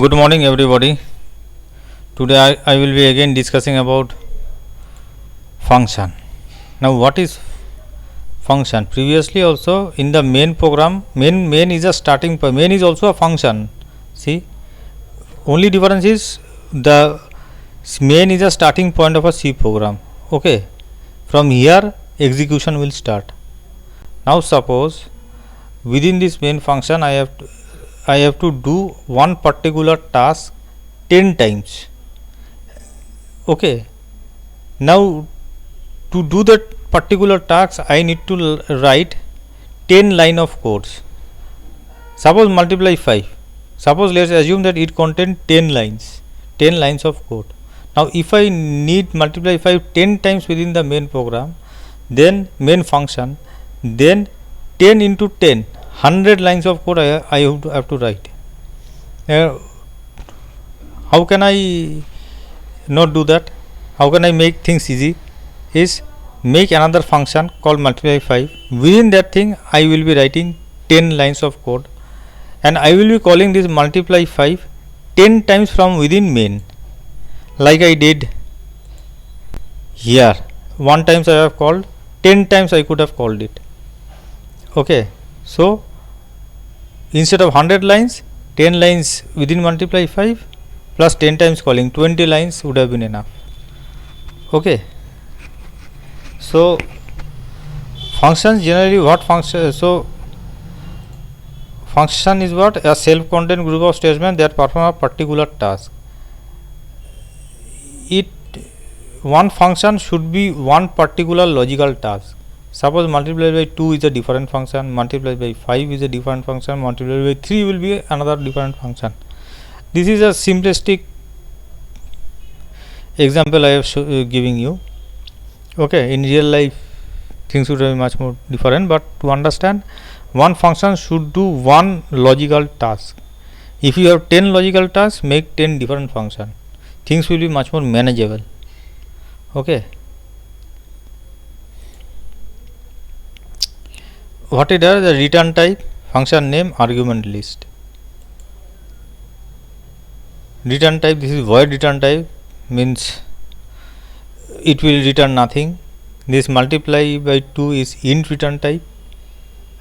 Good morning everybody. Today I will be again discussing about function. Now what is function? Previously also in the main program, main is a starting point. Main is also a function. See, only difference is the main is a starting point of a C program. Okay, from here execution will start. Now suppose within this main function I have to do one particular task 10 times. Okay, now to do that particular task I need to write 10 line of codes. Suppose multiply 5. Suppose let's assume that it contains 10 lines of code. Now if I need multiply 5 10 times within the main program, then main function, then 10 into 10 100 lines of code I have to write. How can I not do that? How can I make things easy? Is make another function called multiply 5. Within that thing I will be writing 10 lines of code, and I will be calling this multiply 5 10 times from within main, like I did here. One times I have called, 10 times I could have called it. Okay, so instead of 100 lines, 10 lines within multiply 5 plus 10 times calling, 20 lines would have been enough. Okay, so functions generally, what function? So function is what? A self-contained group of statements that perform a particular task. One function should be one particular logical task. Suppose multiply by 2 is a different function, multiply by 5 is a different function, multiply by 3 will be another different function. This is a simplistic example I have giving you. Okay, in real life things would be much more different, but to understand, one function should do one logical task. If you have 10 logical tasks, make 10 different functions. Things will be much more manageable. Okay, what it does, the return type, function name, argument list. Return type, this is void return type, means it will return nothing. This multiply by 2 is int return type,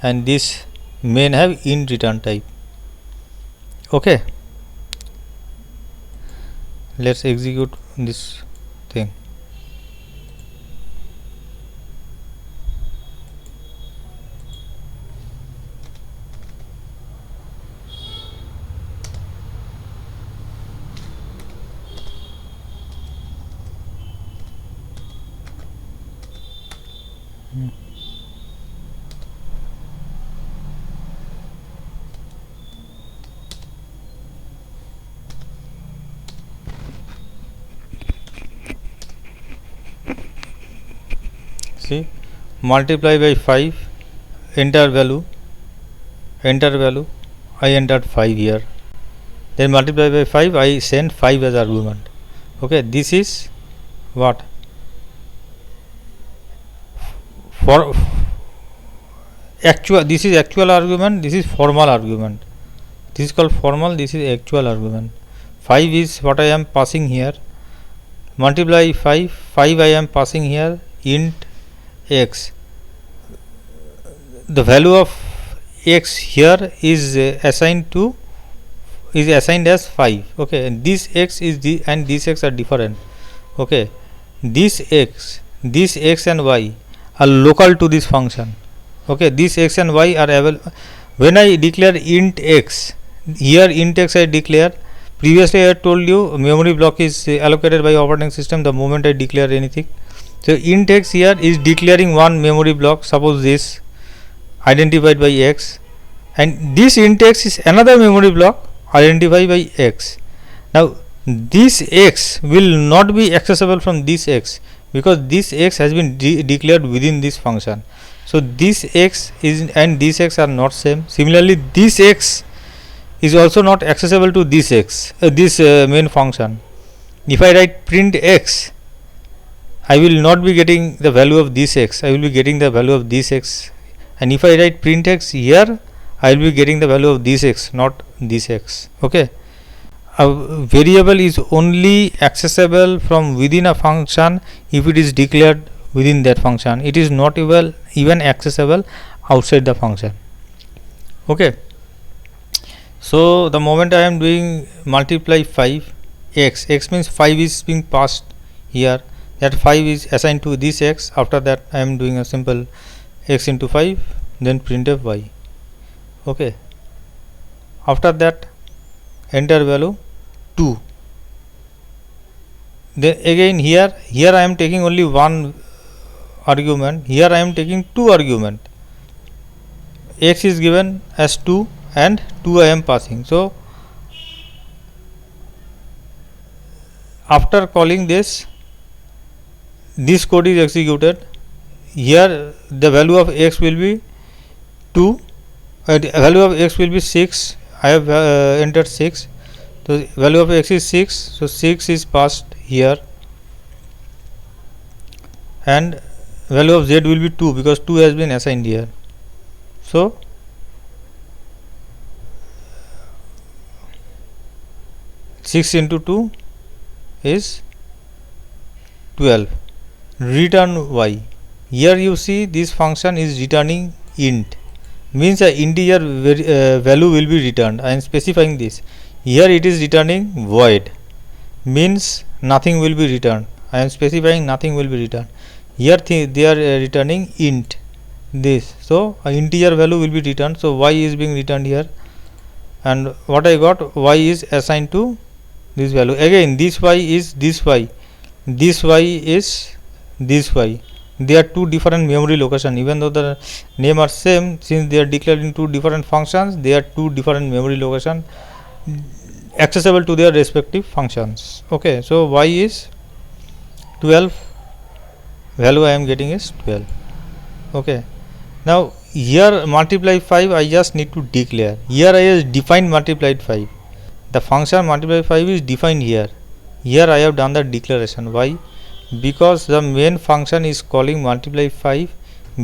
and this main have int return type. Okay, let's execute this thing. See, multiply by 5, enter value, I entered 5 here. Then multiply by 5, I send 5 as argument. Okay, this is what? For actual, this is actual argument, this is formal argument. This is called formal, this is actual argument. 5 is what I am passing here. Multiply 5 I am passing here int x. The value of x here is assigned as 5. Okay, and this x is and this x are different. Okay, this x and y are local to this function. Okay, this x and y are available. When I declare int x, here int x I declare. Previously I had told you memory block is allocated by operating system the moment I declare anything. So int x here is declaring one memory block, suppose this, identified by x, and this int x is another memory block identified by x. Now this x will not be accessible from this x, because this x has been declared within this function. So this x is and this x are not same. Similarly, this x is also not accessible to this x, this main function. If I write print x, I will not be getting the value of this x, I will be getting the value of this x. And if I write print x here, I will be getting the value of this x, not this x. Okay, a variable is only accessible from within a function if it is declared within that function. It is not even accessible outside the function. Okay, so the moment I am doing multiply 5 x means 5 is being passed here, that 5 is assigned to this x. After that I am doing a simple x into 5, then printf y. Okay, after that enter value 2. Then again here I am taking only one argument, here I am taking two argument. X is given as 2 and 2 I am passing. So after calling this code is executed. Here the value of x will be 2, the value of x will be 6. I have entered 6, so value of x is 6, so 6 is passed here, and value of z will be 2 because 2 has been assigned here. So six into 2 is 12. Return y. Here you see this function is returning int, means a integer value will be returned. I am specifying this. Here it is returning void, means nothing will be returned. I am specifying nothing will be returned. Here they are returning int this, so a integer value will be returned. So y is being returned here, and what I got, y is assigned to this value. Again this y is this y, this y is this y. They are two different memory location, even though the name are same, since they are declared in two different functions, they are two different memory location accessible to their respective functions. Okay, so y is 12, value I am getting is 12. Okay, now here multiply 5 I just need to declare. Here I have defined multiplied 5, the function multiply 5 is defined here. Here I have done the declaration. Why? Because the main function is calling multiply 5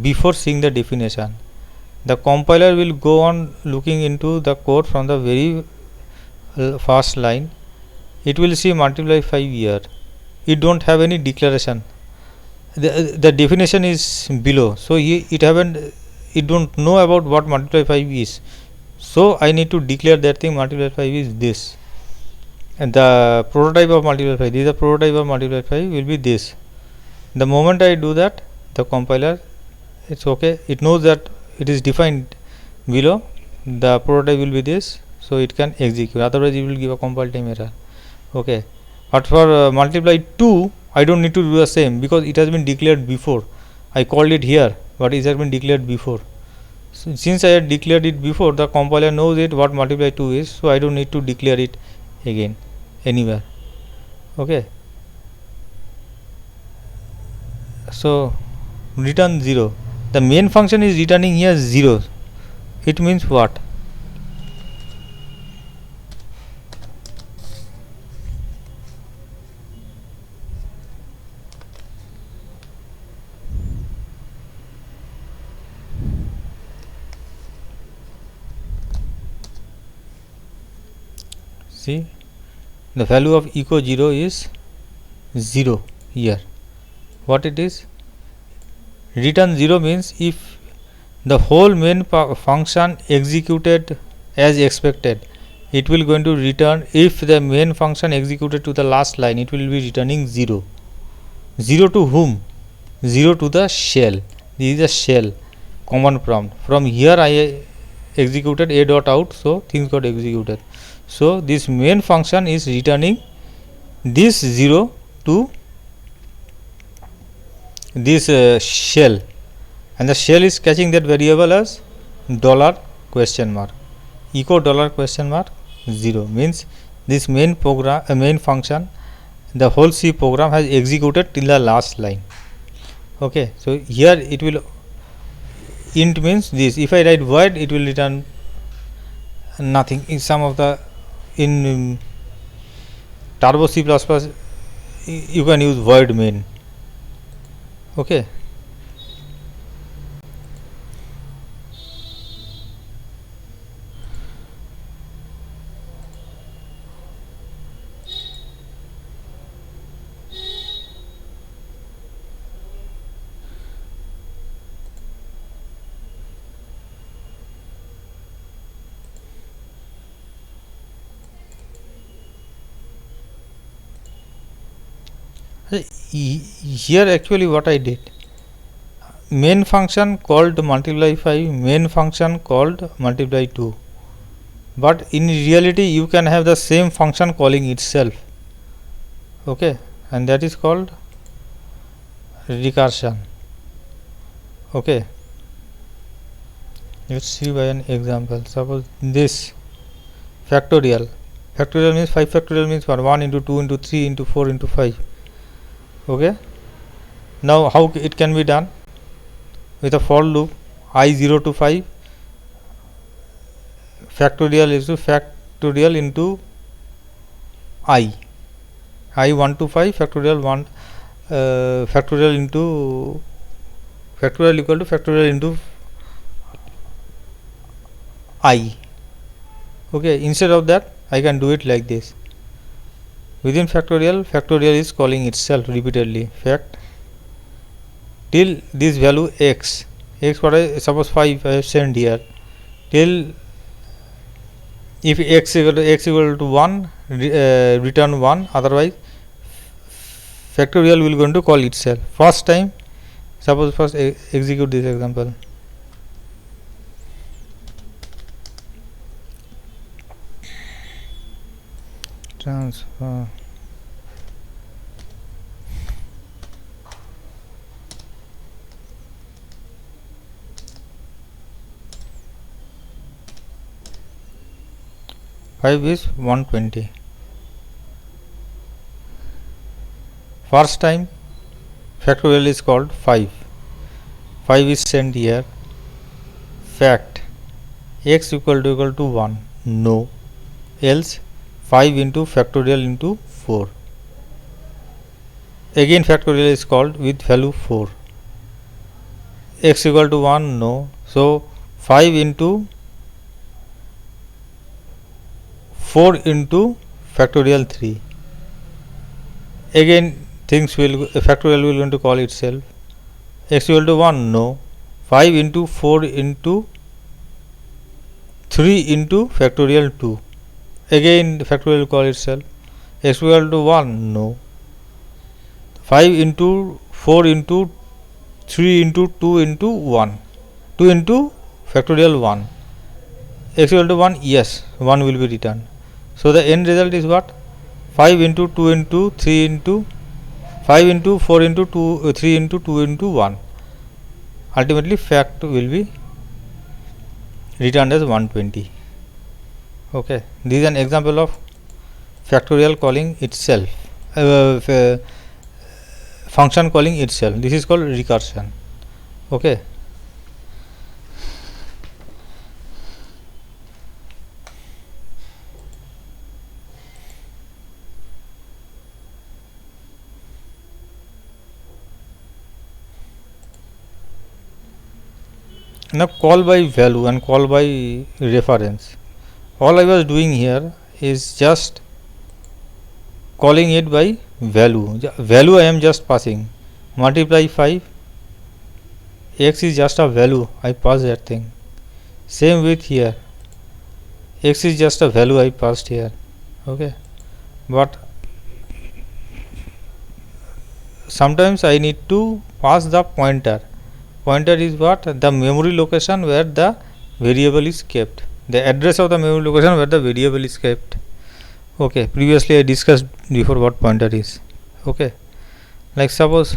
before seeing the definition. The compiler will go on looking into the code from the very first line. It will see multiply 5 here. It don't have any declaration. The definition is below, so it don't know about what multiply 5 is. So I need to declare that thing multiply 5 is this, and the prototype of multiply 5, this is the prototype of multiply 5 will be this. The moment I do that, the compiler, it's okay, it knows that it is defined below, the prototype will be this, so it can execute, otherwise it will give a compile time error. Okay, but for multiply 2 I don't need to do the same, because it has been declared before. I called it here, but it has been declared before. So since I had declared it before, the compiler knows it what multiply 2 is, so I don't need to declare it again anywhere. Okay, so return 0. The main function is returning here 0. It means what? See, the value of echo 0 is 0 here. What it is? Return 0 means if the whole main function executed as expected, it will going to return. If the main function executed to the last line, it will be returning 0. 0 to whom? 0 to the shell. This is a shell command prompt. From here I executed a dot out, so things got executed. So this main function is returning this 0 to this shell, and the shell is catching that variable as dollar question mark, echo dollar question mark 0, means this main program main function, the whole C program has executed till the last line. Okay, so here it will int means this. If I write void, it will return nothing. In some of the in Turbo C++, you can use void main. Okay, Here actually what I did, main function called multiply 5, main function called multiply 2, but in reality you can have the same function calling itself, okay, and that is called recursion. Okay, let's see by an example. Suppose this factorial means 5 factorial means for 1 into 2 into 3 into 4 into 5. Okay, now how it can be done? With a for loop I 0 to 5, factorial is to factorial into I 1 to 5 factorial 1 factorial into factorial equal to factorial into I. Okay, instead of that I can do it like this. Within factorial is calling itself repeatedly, fact till this value x what I suppose 5 I have sent here, till if x equal to 1 return 1, otherwise factorial will going to call itself. First time, suppose first execute this example. Transfer 5 is 120. First time factorial is called 5. 5 is sent here. Fact x equal to 1. No. Else 5 into factorial into 4. Again factorial is called with value 4. X equal to 1. No. So 5 into 4 into factorial 3. Again things will factorial will going to call itself. X equal to 1. No. 5 into 4 into 3 into factorial 2. Again factorial will call itself. X equal to 1. No. 5 into 4 into 3 into 2 into 1. 2 into factorial 1. X equal to 1. Yes, 1 will be returned. So the end result is what? 5 into 2 into 3 into 5 into 4 into 2 3 into 2 into 1. Ultimately fact will be returned as 120. Okay, this is an example of factorial calling itself, function calling itself. This is called recursion. Okay. Now call by value and call by reference. All I was doing here is just calling it by value. Value I am just passing. Multiply 5. X is just a value. I pass that thing. Same with here. X is just a value I passed here. Okay. But sometimes I need to pass the pointer. Pointer is what? The memory location where the variable is kept. The address of the memory location where the variable is kept. Okay, previously I discussed before what pointer is. Okay, like suppose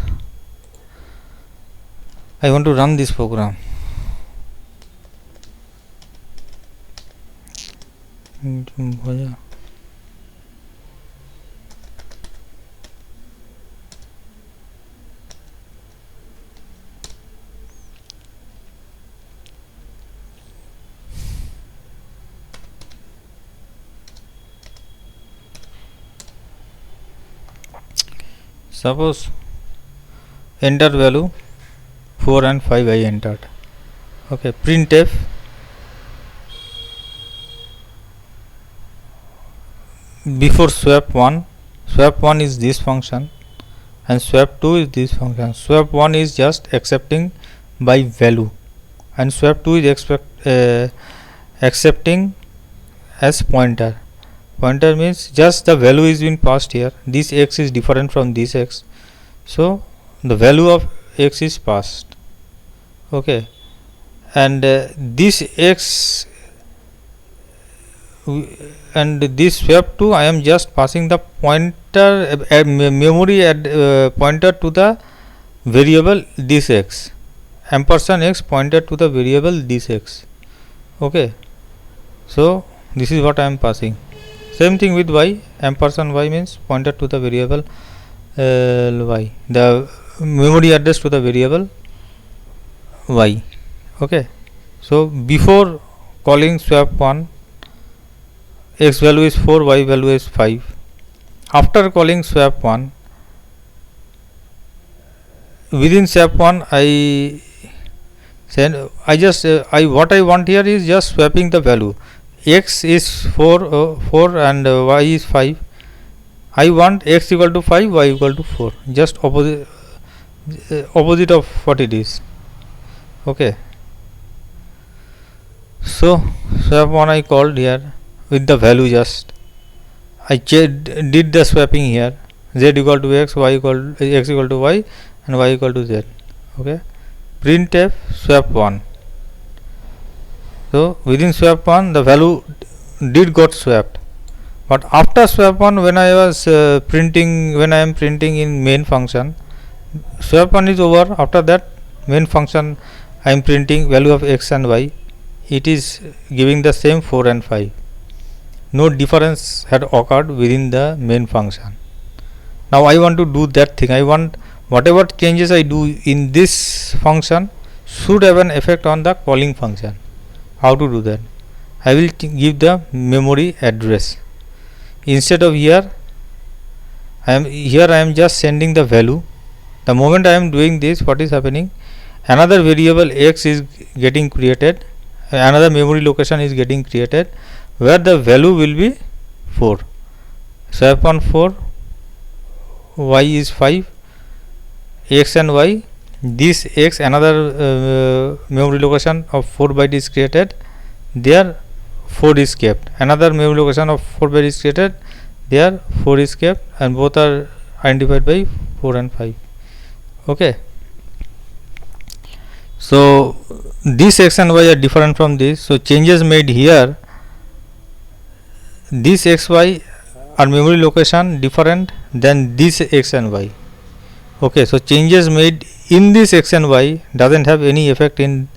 I want to run this program. Suppose enter value 4 and 5 I entered. Okay, printf before swap 1 is this function and swap 2 is this function. Swap 1 is just accepting by value and swap 2 is accepting as pointer. Pointer means just the value is being passed here. This x is different from this x, So the value of x is passed. Okay, and this x and this swap to, I am just passing the pointer memory pointer to the variable this x, ampersand x pointer to the variable this x. Okay, so this is what I am passing. Same thing with y, ampersand y means pointer to the variable y, the memory address to the variable y. Okay, so before calling swap 1, x value is 4, y value is 5. After calling swap 1, within swap 1 I send, what I want here is just swapping the value. X is 4 and y is 5. I want x equal to 5, y equal to 4, just opposite of what it is. Okay, so swap 1 I called here with the value, just I did the swapping here, z equal to x, y equal x equal to y, and y equal to z. Okay, printf swap 1. So within swap 1 the value did got swapped, but after swap 1, when I was printing, when I am printing in main function, swap 1 is over. After that main function I am printing value of x and y, it is giving the same 4 and 5. No difference had occurred within the main function. Now I want to do that thing. I want whatever changes I do in this function should have an effect on the calling function. How to do that? I will give the memory address. Instead of here I am just sending the value. The moment I am doing this, what is happening? Another variable x is getting created, another memory location is getting created, where the value will be 4. Swap on 4, y is 5, x and y, this x, another memory location of 4 byte is created, there 4 is kept, another memory location of 4 byte is created, there 4 is kept, and both are identified by 4 and 5. Okay, so this x and y are different from this, so changes made here, this xy are memory location different than this x and y. Okay, so changes made in this x and y doesn't have any effect in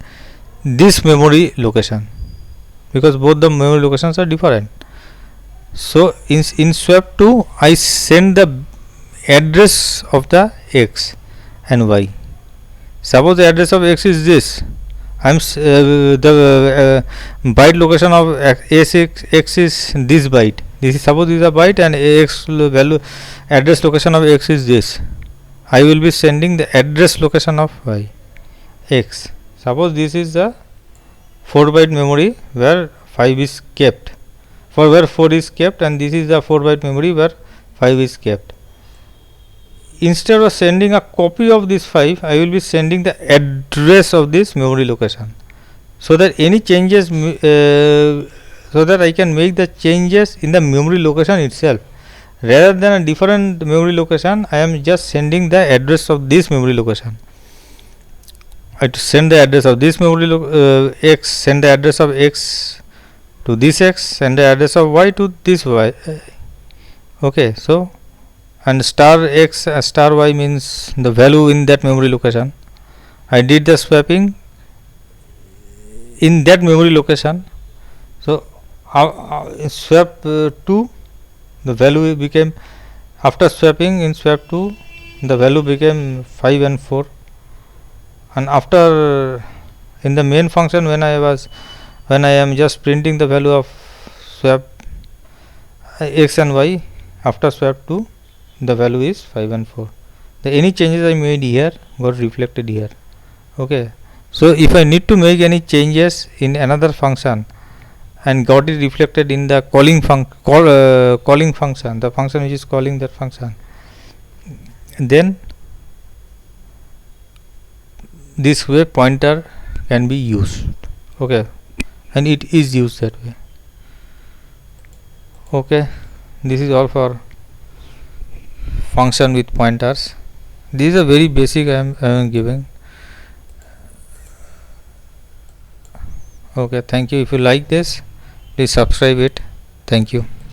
this memory location, because both the memory locations are different. So in swap 2 I send the address of the x and y. Suppose the address of x is this, the byte location of x is this byte. This is, suppose this is a byte, and x value address location of x is this. I will be sending the address location of y, x. Suppose this is the 4 byte memory where 5 is kept, for where 4 is kept, and this is the 4 byte memory where 5 is kept. Instead of sending a copy of this 5, I will be sending the address of this memory location, so that any changes so that I can make the changes in the memory location itself, rather than a different memory location. I am just sending the address of this memory location. I to send the address of this memory x, send the address of x to this x, send the address of y to this y. Okay, so and star x star y means the value in that memory location. I did the swapping in that memory location. So swap 2, the value became, after swapping in swap 2, the value became 5 and 4, and after in the main function, when I am just printing the value of swap x and y, after swap 2 the value is 5 and 4. Any changes I made here got reflected here. Okay, so if I need to make any changes in another function and got it reflected in the calling function, the function which is calling that function, then this way pointer can be used. Okay, and it is used that way. Okay, this is all for function with pointers. This is a very basic I am giving. Okay, thank you. If you like this, please subscribe it. Thank you.